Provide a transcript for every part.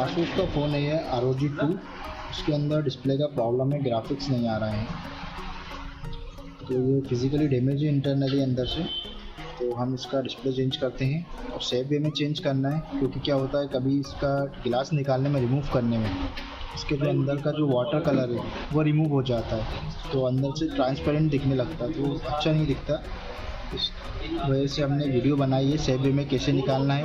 Asus का phone है ये ROG 2। उसके अंदर डिस्प्ले का प्रॉब्लम है, ग्राफिक्स नहीं आ रहे हैं, तो ये फिज़िकली डैमेज है इंटरनली अंदर से। तो हम इसका डिस्प्ले चेंज करते हैं और सेफ वे में चेंज करना है, क्योंकि क्या होता है कभी इसका गिलास निकालने में, रिमूव करने में, इसके जो अंदर का जो वाटर कलर है वो रिमूव हो जाता है, तो अंदर से ट्रांसपेरेंट दिखने लगता है, तो अच्छा नहीं दिखता। इस वजह से हमने वीडियो बनाई है सेफ वे में कैसे निकालना है।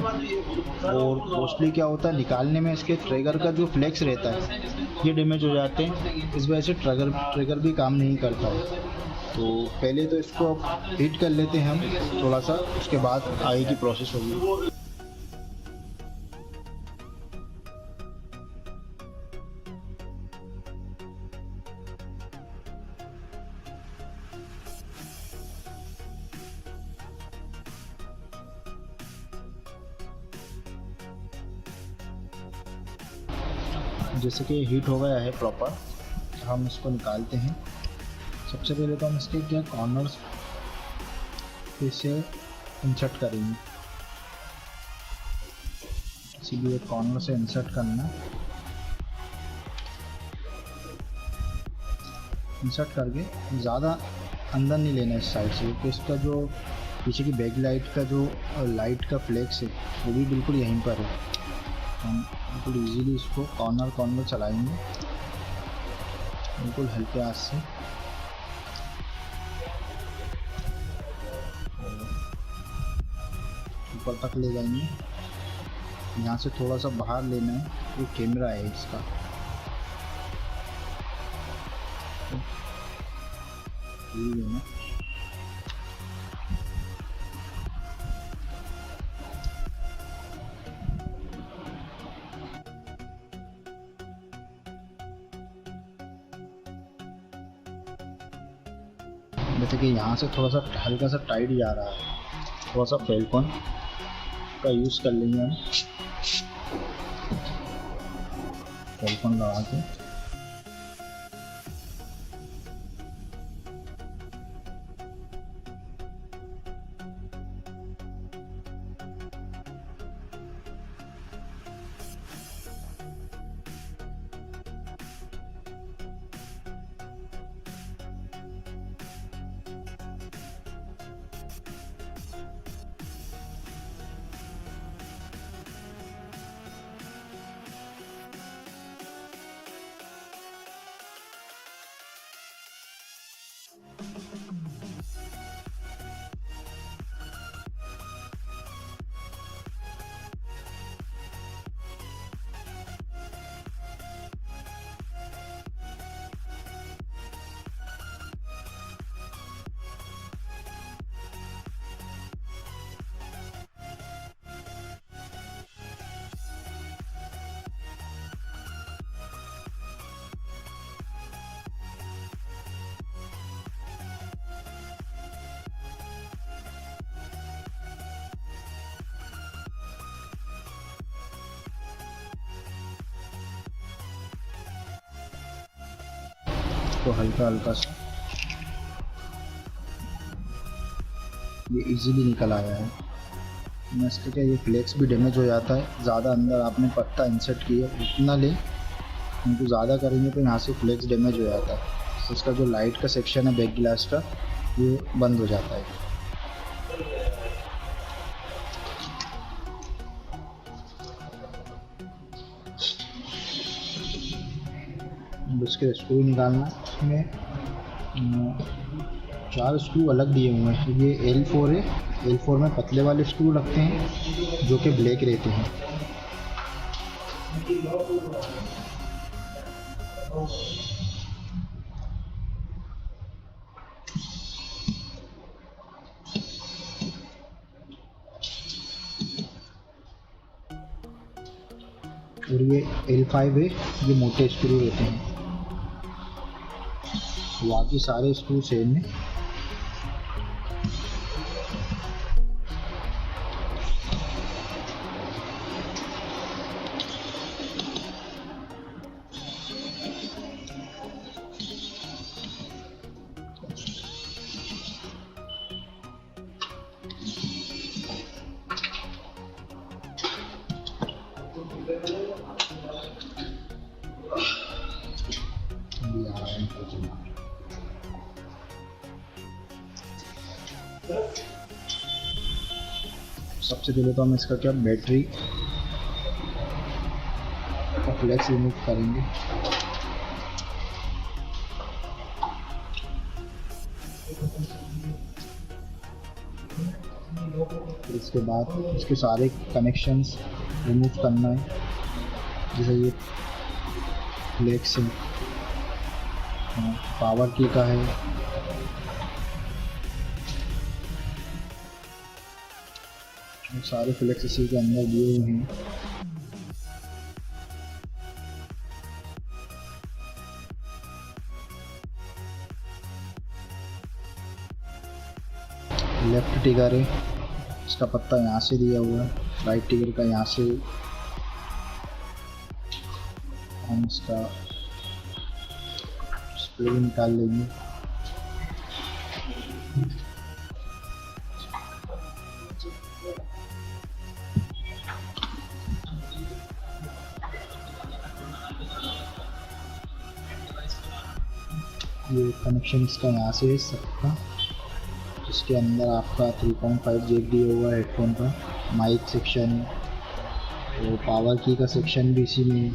और मोस्टली क्या होता है निकालने में इसके ट्रिगर का जो फ्लेक्स रहता है ये डैमेज हो जाते हैं, इस वजह से ट्रिगर भी काम नहीं करता है। तो पहले तो इसको हीट कर लेते हैं हम थोड़ा सा, उसके बाद आगे की प्रोसेस होगी। जैसे कि हीट हो गया है प्रॉपर, हम इसको निकालते हैं। सबसे पहले तो हम इसके क्या कॉर्नर्स से इंसर्ट करेंगे, इसीलिए कॉर्नर से इंसर्ट करना। इंसर्ट करके ज़्यादा अंदर नहीं लेना इस साइड से, क्योंकि इसका जो पीछे की बैक लाइट का जो लाइट का फ्लेक्स है वो भी बिल्कुल यहीं पर है। हम बिल्कुल इजीली इसको कॉर्नर चलाएंगे, बिल्कुल हल्के हाथ से। ऊपर तक ले जाएंगे, यहाँ से थोड़ा सा बाहर लेना है, ये कैमरा है इसका। ये लेना, जैसे कि यहाँ से थोड़ा सा हल्का सा टाइट जा रहा है, थोड़ा सा फेल्कॉन का यूज़ कर लेंगे हम, फेल्कॉन लगा के। तो हल्का हल्का सा ये इजीली निकल आया है। इसके क्या ये फ्लेक्स भी डैमेज हो जाता है, ज़्यादा अंदर आपने पत्ता इंसर्ट किया उतना ले, क्योंकि ज़्यादा करेंगे तो यहाँ से फ्लेक्स डैमेज हो जाता है, तो इसका जो लाइट का सेक्शन है बैक गिलास का ये बंद हो जाता है। इसके स्क्रू निकालना, इसमें 4 स्क्रू अलग दिए हुए हैं। ये L4 है, L4 में पतले वाले स्क्रू लगते हैं जो कि ब्लैक रहते हैं। और ये L5 है, ये मोटे स्क्रू रहते हैं। बाकी सारे स्क्रू सेम है। अभी आ रहा है सबसे पहले तो हम इसका क्या बैटरी का फ्लैक्स रिमूव करेंगे। फिर इसके बाद इसके सारे कनेक्शंस रिमूव करना है, जैसे ये फ्लैक्स पावर की का है, सारे फ्लैक्स इसी के अंदर दिए हुए हैं। लेफ्ट टिगर है, इसका पत्ता यहाँ से दिया हुआ है, राइट टिगर का यहाँ से हम इसका स्प्रे निकाल लेंगे। ये कनेक्शन इसका यहाँ से है सबका, इसके अंदर आपका 3.5 जैक दिया हुआ है हेडफोन का, माइक सेक्शन, वो पावर की का सेक्शन भी इसी में है।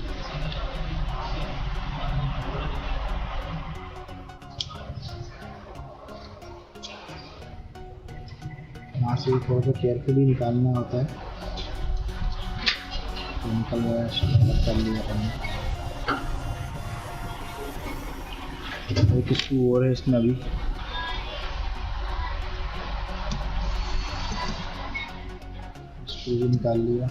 यहाँ से थोड़ा सा केयरफुली निकालना होता है, तो निकल गया, कर लिया हमने। एक स्क्रू और है इसमें अभी, स्क्रू भी निकाल लिया।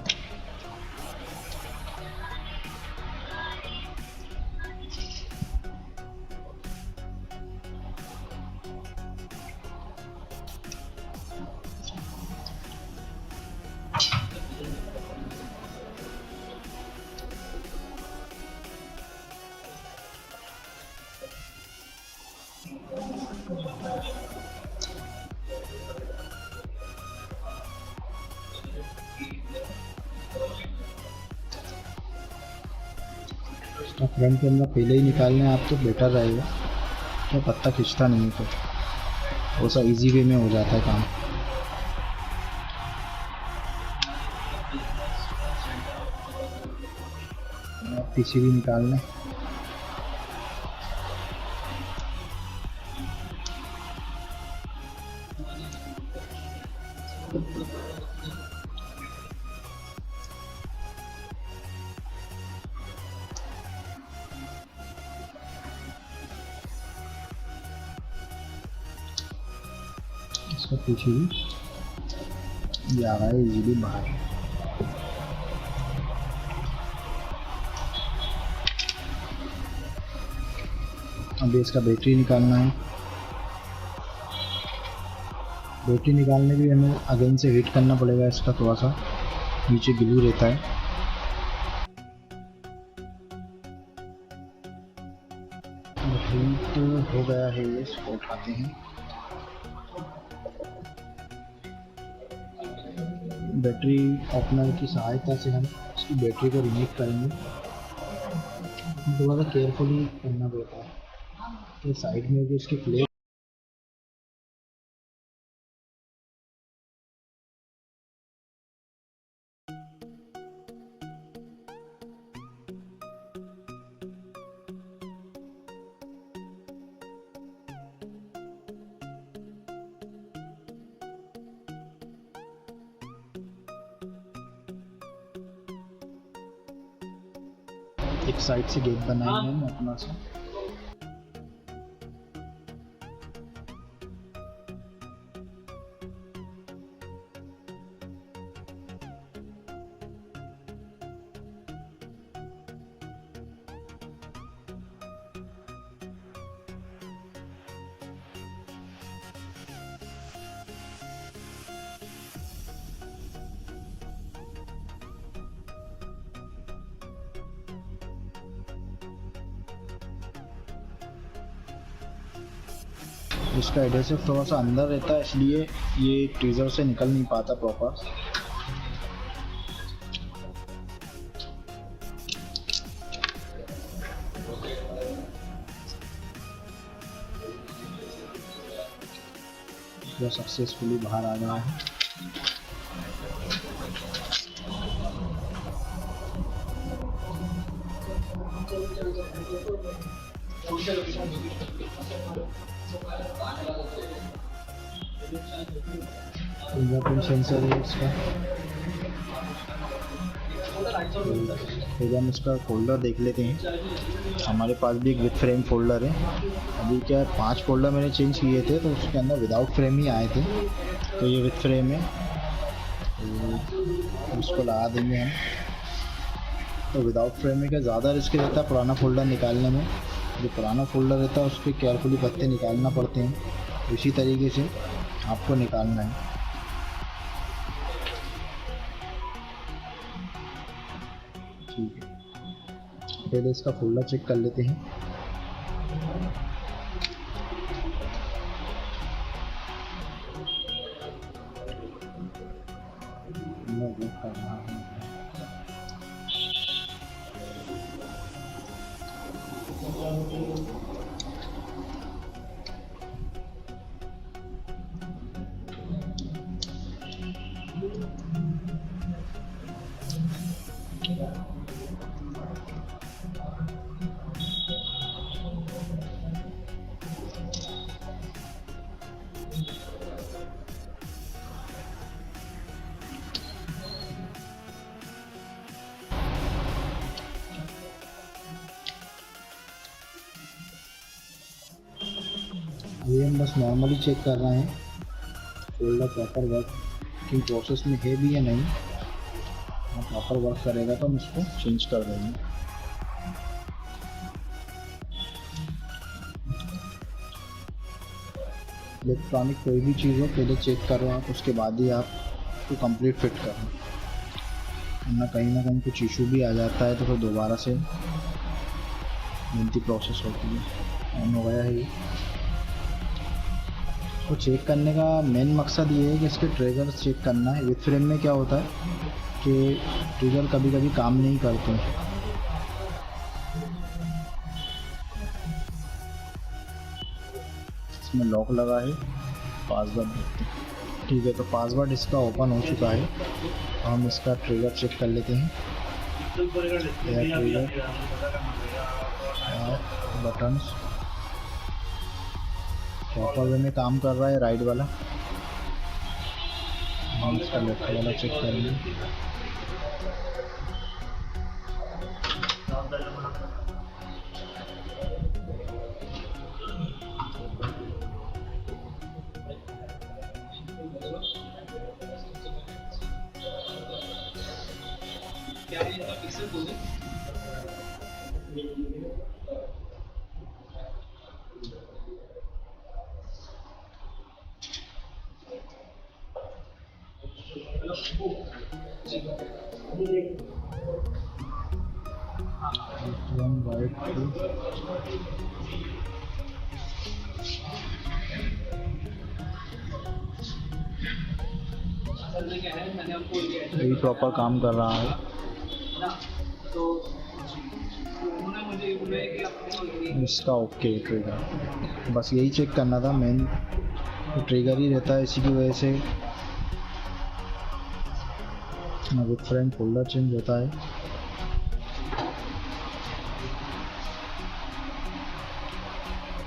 फ्रंट कैमरा पहले ही निकालने आप तो बेटर रहेगा, तो पत्ता खींचता नहीं है, तो वो सा इजी वे में हो जाता है काम। पीछे भी निकालना, इसका पीछे भी आ रहा है इजीली बाहर। अभी इसका बैटरी निकालना है। बैटरी निकालने भी हमें अगेन से हीट करना पड़ेगा, इसका थोड़ा सा नीचे ग्लू रहता है। हीट हो गया है, ये इसको उठाते हैं। बैटरी ओपनर की सहायता से हम इसकी बैटरी को रिमूव करेंगे। थोड़ा सा केयरफुली करना पड़ता है, तो साइड में जो इसकी प्लेट एक साइड से गेट बनाएंगे हम अपना से। इसका एडहेसिव थोड़ा सा अंदर रहता है, इसलिए ये ट्वीज़र से निकल नहीं पाता प्रॉपर। जो सक्सेसफुली बाहर आ गया है। फिंगरप्रिंट सेंसर है इसका। तो हम इसका फोल्डर देख लेते हैं। हमारे पास भी एक विद फ्रेम फोल्डर है। अभी क्या 5 फोल्डर मैंने चेंज किए थे तो उसके अंदर विदाउट फ्रेम ही आए थे, तो ये विद फ्रेम है, तो इसको लगा देंगे हम। तो विदाउट फ्रेम में क्या ज़्यादा रिस्क रहता है पुराना फोल्डर निकालने में। जो पुराना फोल्डर रहता है उस पर केयरफुली पत्ते निकालना पड़ते हैं, इसी तरीके से आपको निकालना है। ठीक है, पहले इसका फोल्डर चेक कर लेते हैं। मैं देख कर रहा हूँ। ये हम बस नॉर्मली चेक कर रहे हैं फोल्डर प्रॉपर वर्किंग प्रोसेस में है भी या नहीं। प्रॉपर वर्क करेगा तो हम इसको चेंज कर देंगे। इलेक्ट्रॉनिक कोई भी चीज़ हो पहले चेक करो आप, उसके बाद ही आप उसको कंप्लीट फिट करो, वरना कहीं ना कहीं कुछ इशू भी आ जाता है तो फिर दोबारा से लंबी प्रोसेस होती है। ऑन हो गया है ये। तो चेक करने का मेन मकसद ये है कि इसके ट्रिगर चेक करना है। विद फ्रेम में क्या होता है कि ट्रिगर कभी कभी काम नहीं करते। इसमें लॉक लगा है, पासवर्ड देखते हैं। ठीक है, तो पासवर्ड इसका ओपन हो चुका है। तो हम इसका ट्रिगर चेक कर लेते हैं। ट्रिगर बटन्स प्रॉपर वे में काम कर रहा है, राइट वाला। हम इसका लेफ्ट वाला चेक करेंगे। यही प्रॉपर काम कर रहा है। इसका ओके ट्रिगर, बस यही चेक करना था। मेन ट्रिगर ही रहता है, इसी की वजह से विद फ्रेम फोल्डर चेंज होता है।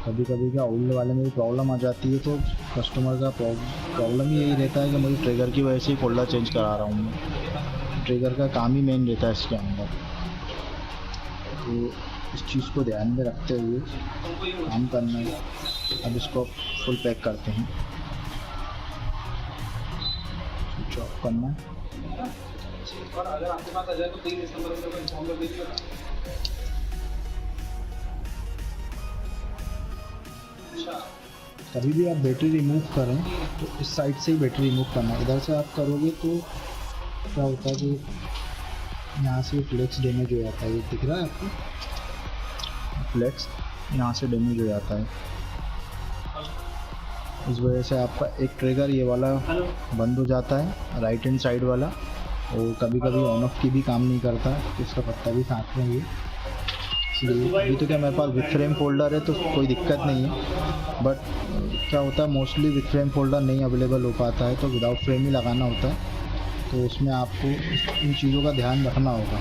कभी कभी क्या ओल्ड वाले में भी प्रॉब्लम आ जाती है, तो कस्टमर का प्रॉब्लम ही यही रहता है कि मुझे ट्रिगर की वजह से ही फोल्डर चेंज करा रहा हूँ मैं। ट्रिगर का काम ही मेन रहता है इसके अंदर, तो इस चीज़ को ध्यान में रखते हुए काम करना है। अब इसको फुल पैक करते हैं, स्विच ऑफ करना है। अगर आपके पास आ जाए तो 3 दिसंबर को इन्फॉर्म कर दीजिएगा। कभी भी आप बैटरी रिमूव करें तो इस साइड से ही बैटरी रिमूव करना है। इधर से आप करोगे तो क्या होता है कि यहाँ से फ्लेक्स डैमेज हो जाता है। ये दिख रहा है आपको, फ्लेक्स यहाँ से डैमेज हो जाता है। इस वजह से आपका एक ट्रिगर ये वाला बंद हो जाता है, राइट हैंड साइड वाला, और कभी कभी ऑन ऑफ की भी काम नहीं करता। तो इसका पत्ता भी साथ में ये इसलिए अभी तो क्या मेरे पास विद फ्रेम फोल्डर है तो कोई दिक्कत नहीं है, बट क्या होता है मोस्टली विद फ्रेम फोल्डर नहीं अवेलेबल हो पाता है तो विदाउट फ्रेम ही लगाना होता है, तो उसमें आपको इन चीज़ों का ध्यान रखना होगा।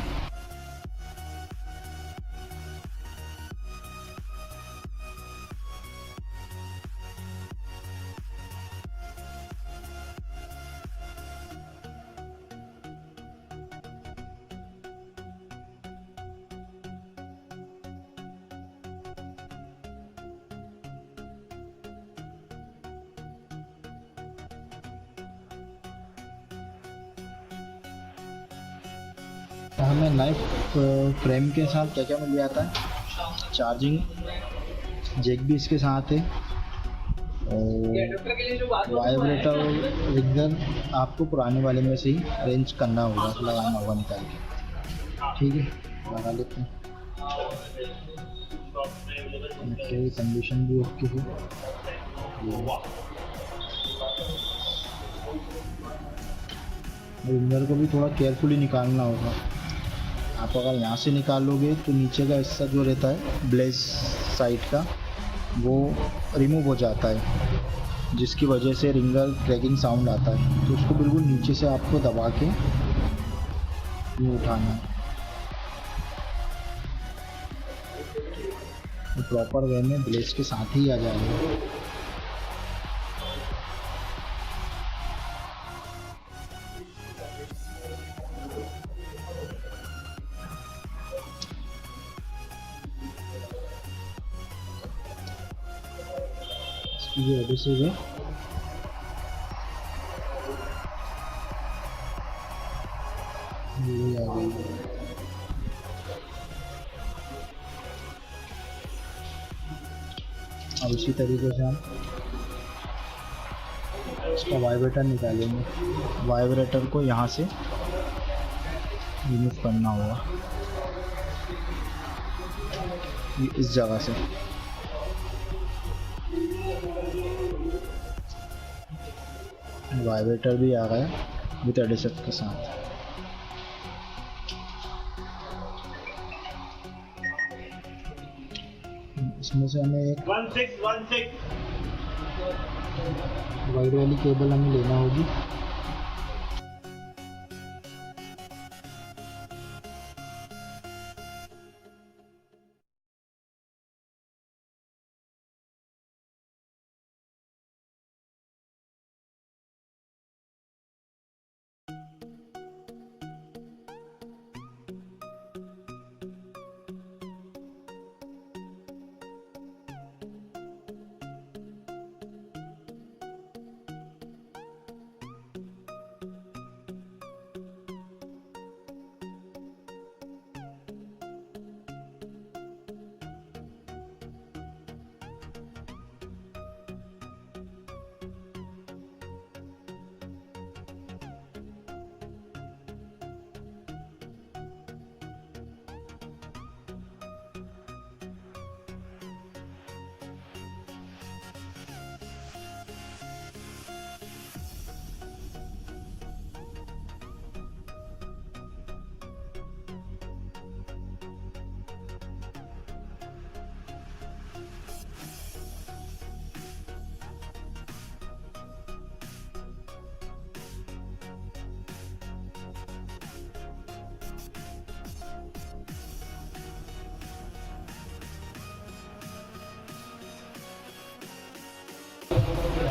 हमें नए फ्रेम के साथ क्या क्या मिल जाता है, चार्जिंग जैक भी इसके साथ है, और वाइब्रेटर रिंगर आपको पुराने वाले में से ही अरेंज करना होगा, लगाना होगा निकाल के। ठीक है, लगा लेते हैं। कंडीशन भी ओके है। रिंगर को भी थोड़ा केयरफुली निकालना होगा। आप अगर यहाँ से निकालोगे तो नीचे का हिस्सा जो रहता है ब्लेज साइड का वो रिमूव हो जाता है, जिसकी वजह से रिंगर क्रैकिंग साउंड आता है, तो उसको बिल्कुल नीचे से आपको दबा के यूँ उठाना है, तो प्रॉपर वे में ब्लेज के साथ ही आ जाएगा। इसकी जो एडिसिव है ये आ गई है। अब इसी तरीके से हम इसका वाइब्रेटर निकालेंगे। वाइब्रेटर को यहाँ से रिमूव करना होगा, ये इस जगह से। वाइब्रेटर भी आ गया विद एडिसिव के साथ। इसमें से हमें एक 1616 वाइड वाली केबल हमें लेना होगी।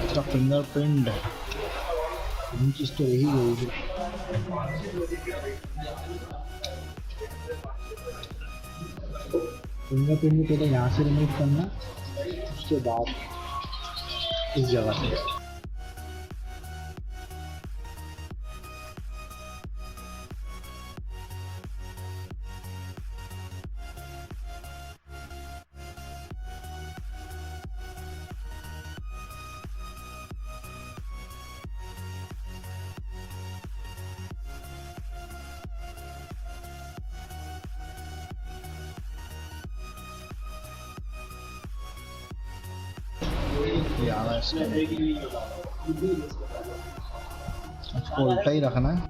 इसका फिंगरप्रिंट हम चीज़ तो यही गई है। फिंगरप्रिंट भी पहले यहाँ से रिमूव करना, उसके बाद इस जगह से। इसको उल्टा ही रखना है।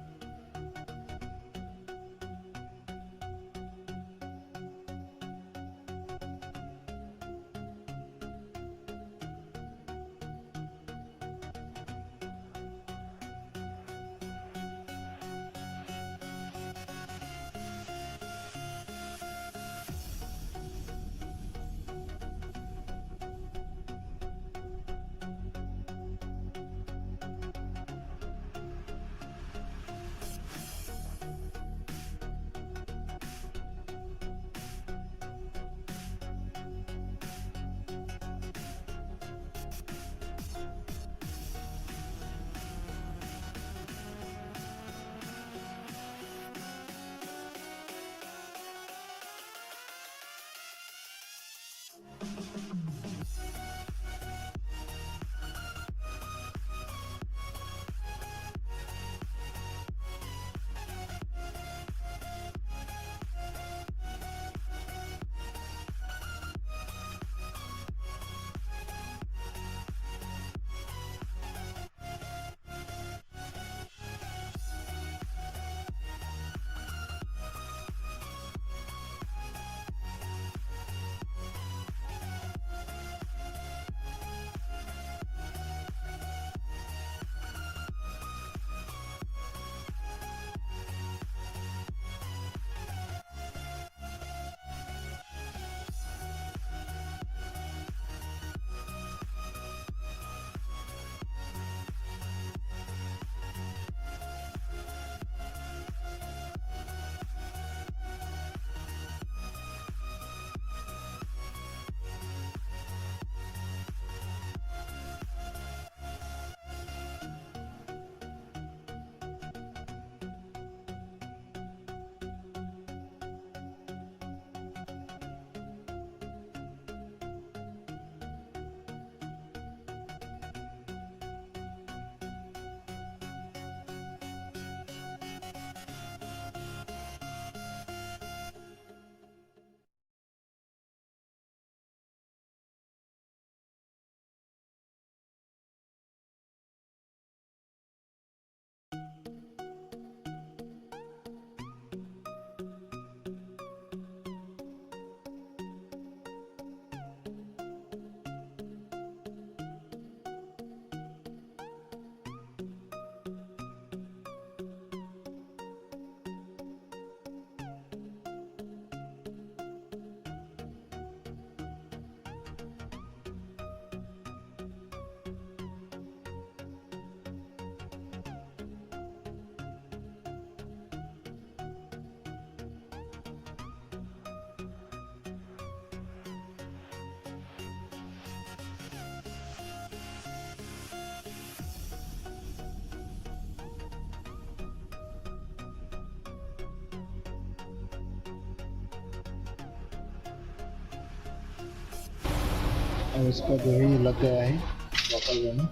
और इसका जो है ये लग गया है प्रॉपर वे में।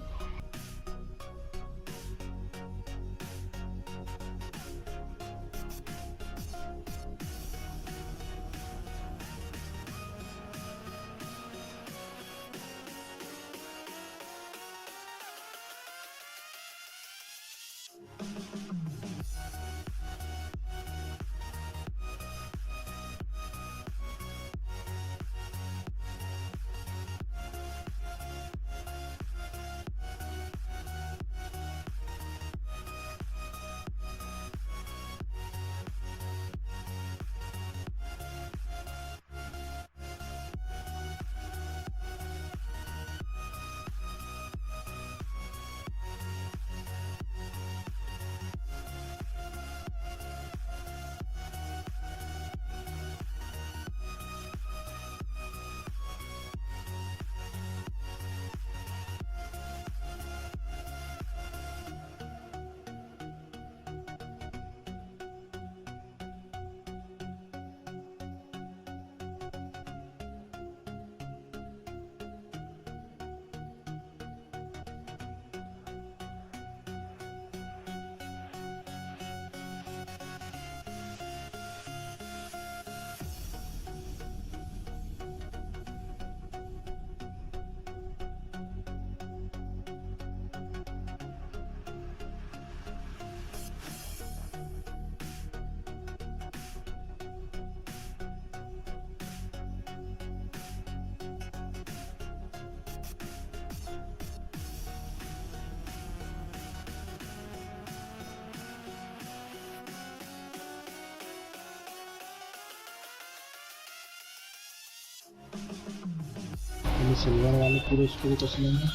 ये सिल्वर वाले पूरे स्क्रू कस लेंगे।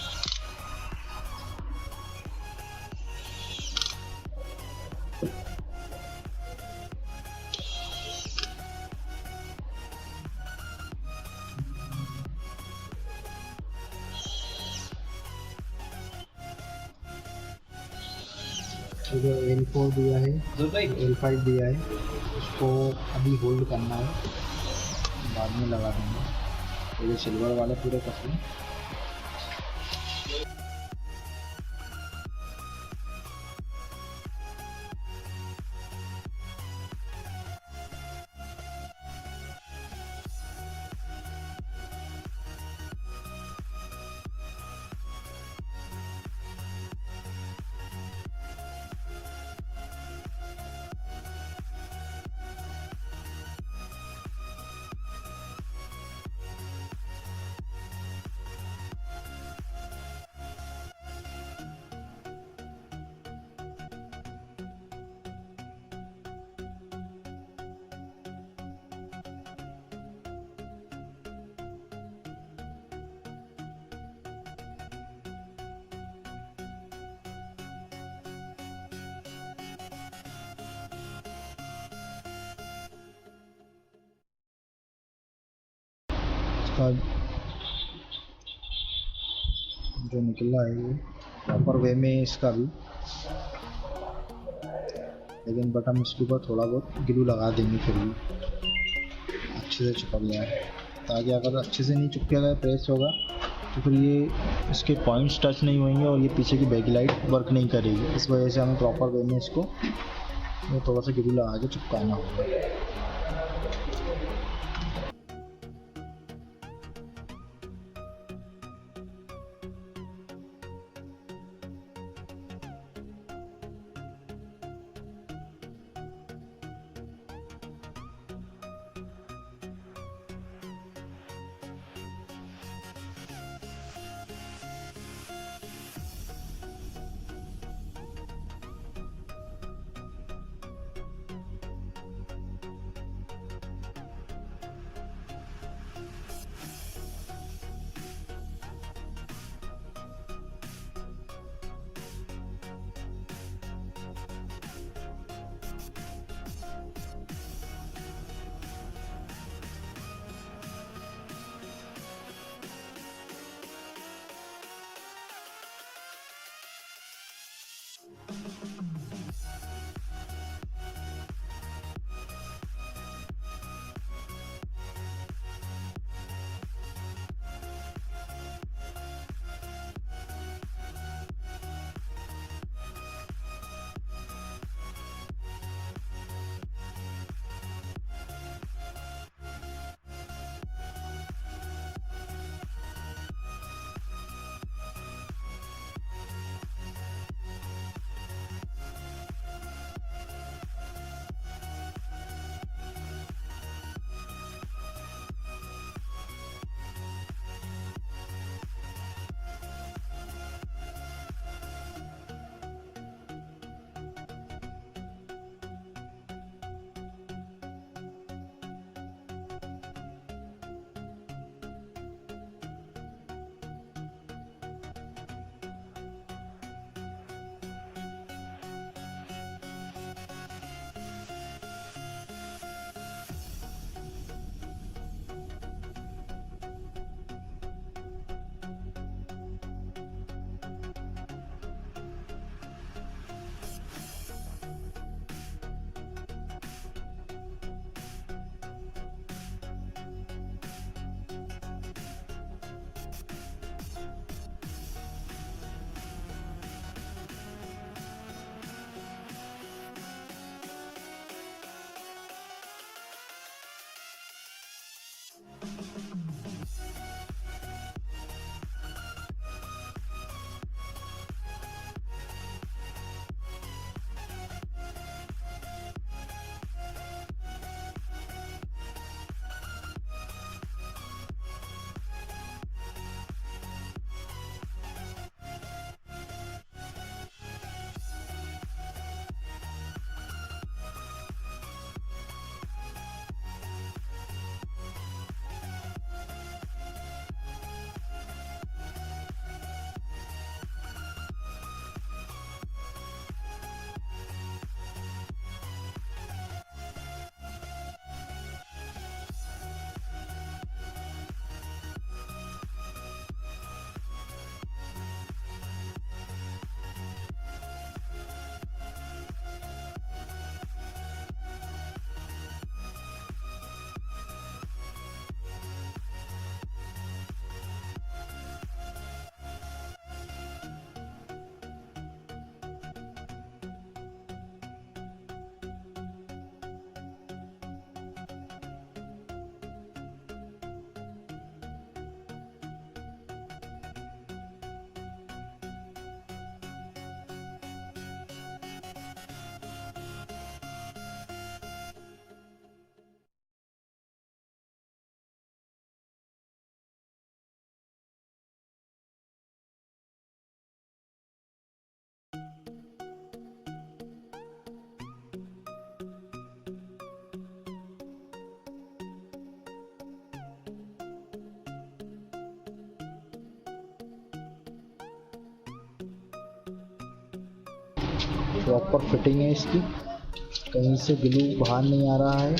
जो L4 दिया है, L5 दिया है, उसको अभी होल्ड करना है, बाद में लगा देंगे। तो ये सिल्वर वाले पूरे कस लें। इसका जो निकला है ये प्रॉपर वे में इसका भी, लेकिन बट हम इसके ऊपर थोड़ा बहुत ग्लू लगा देंगे फिर भी अच्छे से चिपक जाए, ताकि अगर अच्छे से नहीं चिपकेगा प्रेस होगा तो फिर ये इसके पॉइंट्स टच नहीं होंगे और ये पीछे की बैकलाइट वर्क नहीं करेगी। इस वजह से हमें प्रॉपर वे में इसको थोड़ा सा ग्लू लगा के चिपकाना होगा। प्रॉपर फिटिंग है इसकी, कहीं से ग्लू बाहर नहीं आ रहा है।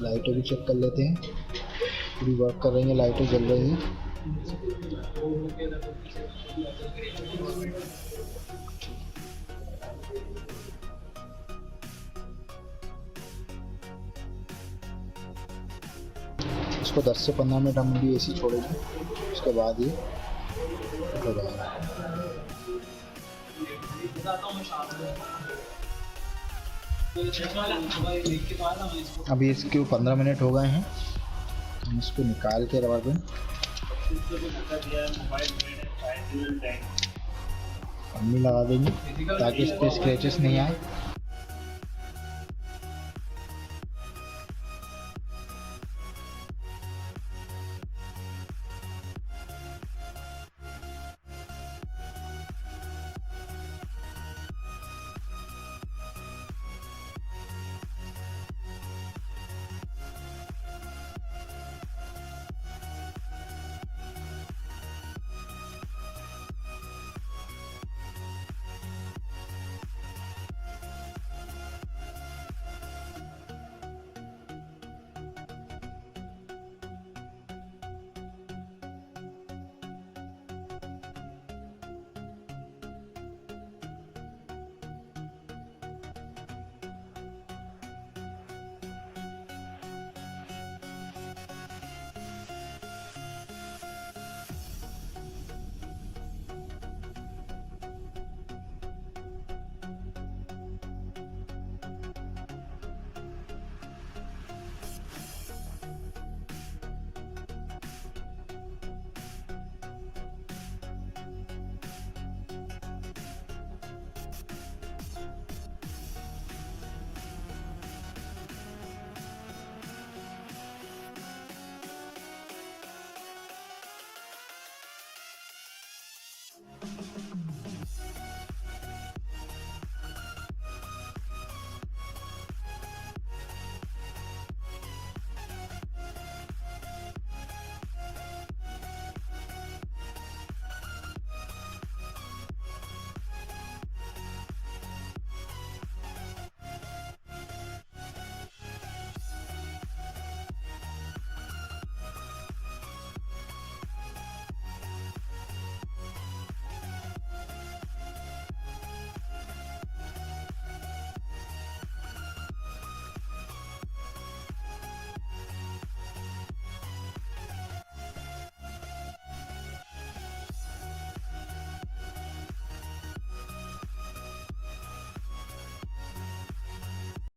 लाइटें भी चेक कर लेते हैं, पूरी वर्क कर रही हैं, लाइटें जल रही हैं। इसको 10 से 15 मिनट हम भी एसी छोड़ेंगे, उसके बाद ये हो जाएगा। अभी इसके 15 मिनट हो गए हैं, हम इसको निकाल के रबर बैंड पन्नी लगा देंगे ताकि इस पर स्क्रैचेस नहीं आए।